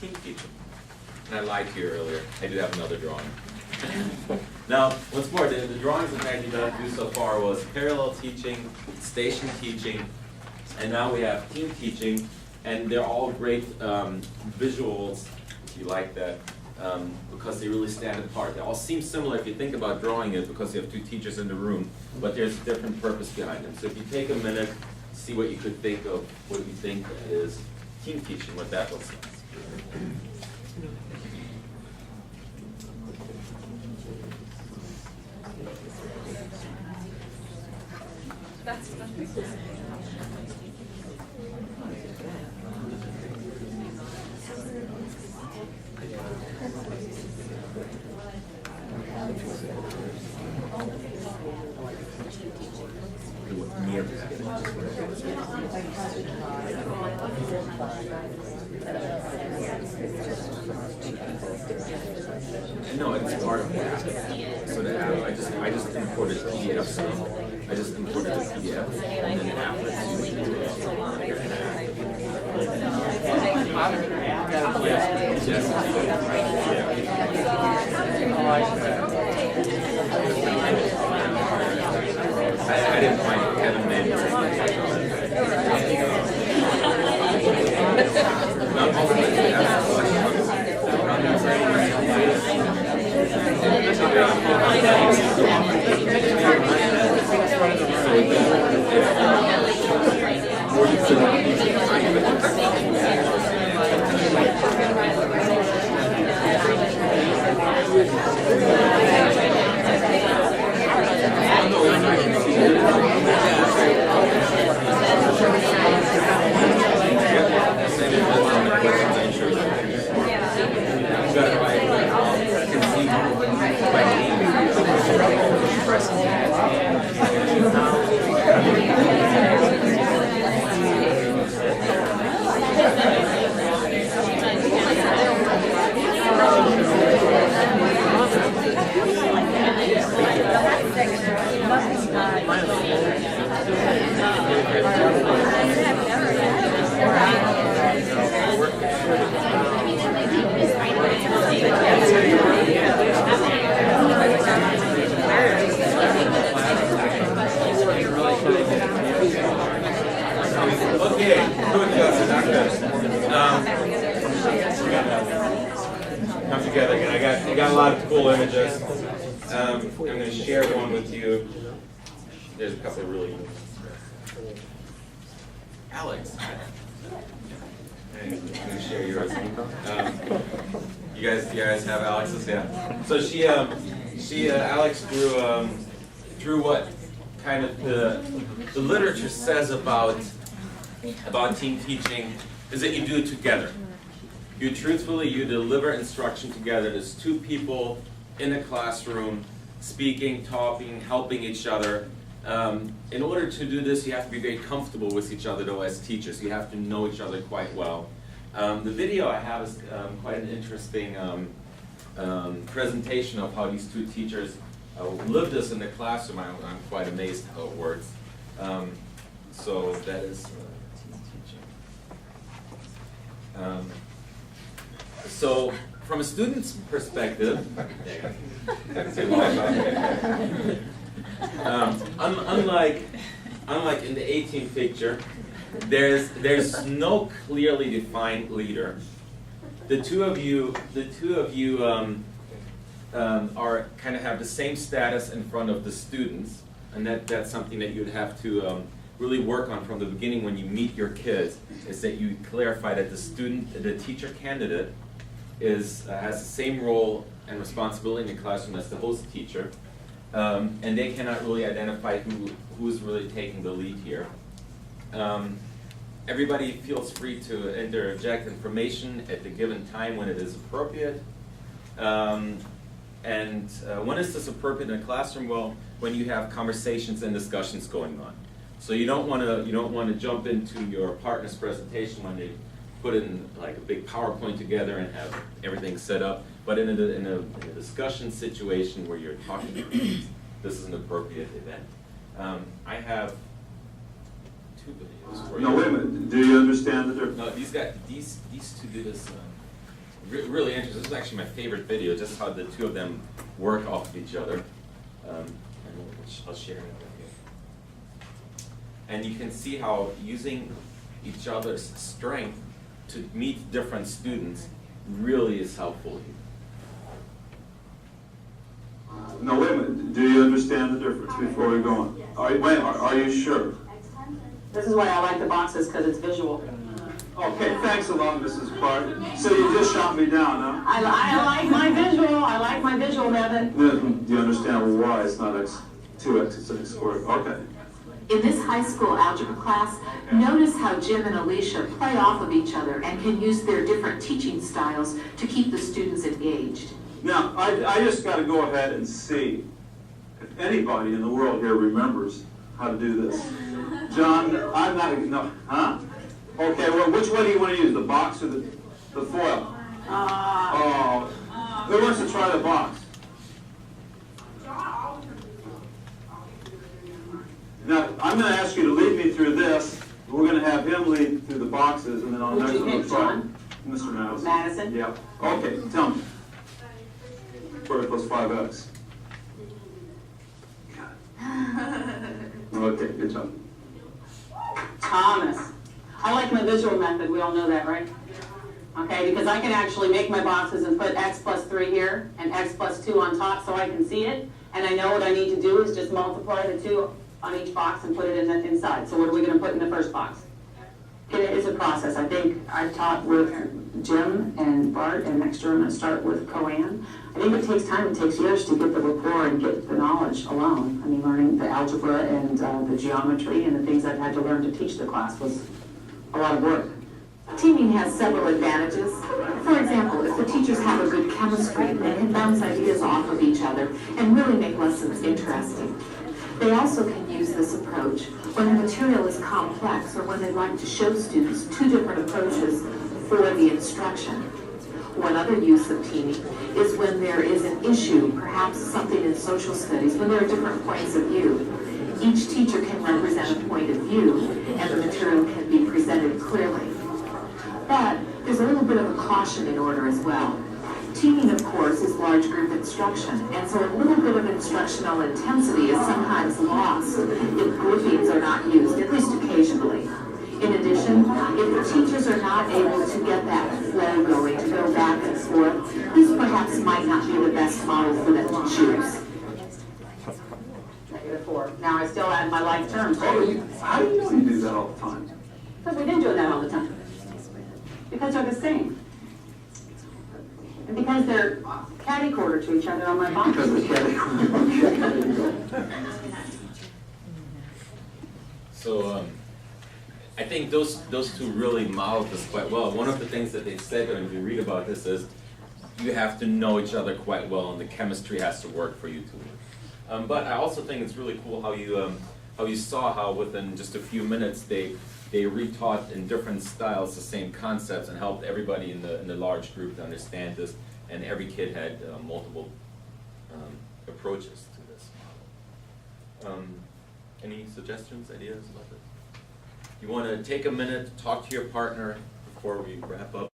team teaching. And I lied to you earlier. I do have another drawing. Now, once more, the drawings that Maggie did so far was parallel teaching, station teaching, and now we have team teaching, and they're all great visuals, if you like that, because they really stand apart. They all seem similar if you think about drawing it, because you have two teachers in the room, but there's a different purpose behind them. So if you take a minute, see what you could think of, what you think is team teaching, what that looks like. No, it's part of that. So the app, I just imported PDFs. I just imported the PDF, and then I didn't find it. Kevin made it. Come together again. I got a lot of cool images. I'm going to share one with you. There's a couple of really. Alex. I'm going to share yours. You guys have Alex's? Yeah. So Alex drew what kind of the literature says about team teaching is that you do it together. You deliver instruction together. There's two people in a classroom speaking, talking, helping each other. In order to do this, you have to be very comfortable with each other, though, as teachers. You have to know each other quite well. The video I have is quite an interesting presentation of how these two teachers live this in the classroom. I'm quite amazed how it works. So that is team teaching. So from a student's perspective, unlike in the 18th picture, there's no clearly defined leader. The two of you are kind of have the same status in front of the students, and that's something that you'd have to really work on from the beginning when you meet your kids. Is that you clarify that the teacher candidate has the same role and responsibility in the classroom as the host teacher, and they cannot really identify who's really taking the lead here. Everybody feels free to interject information at the given time when it is appropriate. And when is this appropriate in a classroom? Well, when you have conversations and discussions going on. So you don't want to jump into your partner's presentation when they put in like a big PowerPoint together and have everything set up. But in a discussion situation where you're talking, this is an appropriate event. I have two videos for you. No, wait a minute. Do you understand that they're... No, these two do this really interesting. This is actually my favorite video, just how the two of them work off of each other. And I'll share it with you. And you can see how using each other's strength to meet different students really is helpful here. No, wait a minute. Do you understand the difference before we go on? Are you sure? This is why I like the boxes, because it's visual. Okay, thanks a lot, Mrs. Clark. So you just shot me down, huh? I like my visual. I like my visual method. Do you understand why it's not 2x, it's x squared? Okay. In this high school algebra class, notice how Jim and Alicia play off of each other and can use their different teaching styles to keep the students engaged. Now, I just got to go ahead and see if anybody in the world here remembers how to do this. John, I'm not, no, huh? Okay, well, which way do you want to use, the box or the foil? Who wants to try the box? Now, I'm going to ask you to lead me through this. We're going to have him lead through the boxes, and then on the next one we'll try. Mr. Madison. Madison? Yeah. Okay, tell me. Square plus 5x. Okay, good job. Thomas. I like my visual method. We all know that, right? Okay, because I can actually make my boxes and put x plus 3 here and x plus 2 on top so I can see it. And I know what I need to do is just multiply the 2 on each box and put it in the inside. So what are we going to put in the first box? It is a process. I think I've taught with Jim and Bart, and next year I'm going to start with Coanne. I think it takes time, it takes years to get the rapport and get the knowledge alone. I mean, learning the algebra and the geometry and the things I've had to learn to teach the class was a lot of work. Teaming has several advantages. For example, if the teachers have a good chemistry, they can bounce ideas off of each other and really make lessons interesting. They also can use this approach when the material is complex or when they like to show students two different approaches for the instruction. One other use of teaming is when there is an issue, perhaps something in social studies, when there are different points of view. Each teacher can represent a point of view and the material can be presented clearly. But there's a little bit of a caution in order as well. Teaming, of course, is large group instruction, and so a little bit of instructional intensity is sometimes lost if groupings are not used, at least occasionally. In addition, if the teachers are not able to get that flow going, to go back and forth, this perhaps might not be the best model for them to choose. -4. Now I still add my like terms. How do you know you do that all the time? Because we've been doing that all the time. Because they're the same. And because they're catty-corner to each other on my box. Because of the So I think those two really modeled this quite well. One of the things that they said when you read about this is you have to know each other quite well, and the chemistry has to work for you two. But I also think it's really cool how you saw how within just a few minutes they retaught in different styles the same concepts and helped everybody in the large group to understand this, and every kid had multiple approaches to this model. Any suggestions, ideas about this? You want to take a minute, talk to your partner before we wrap up?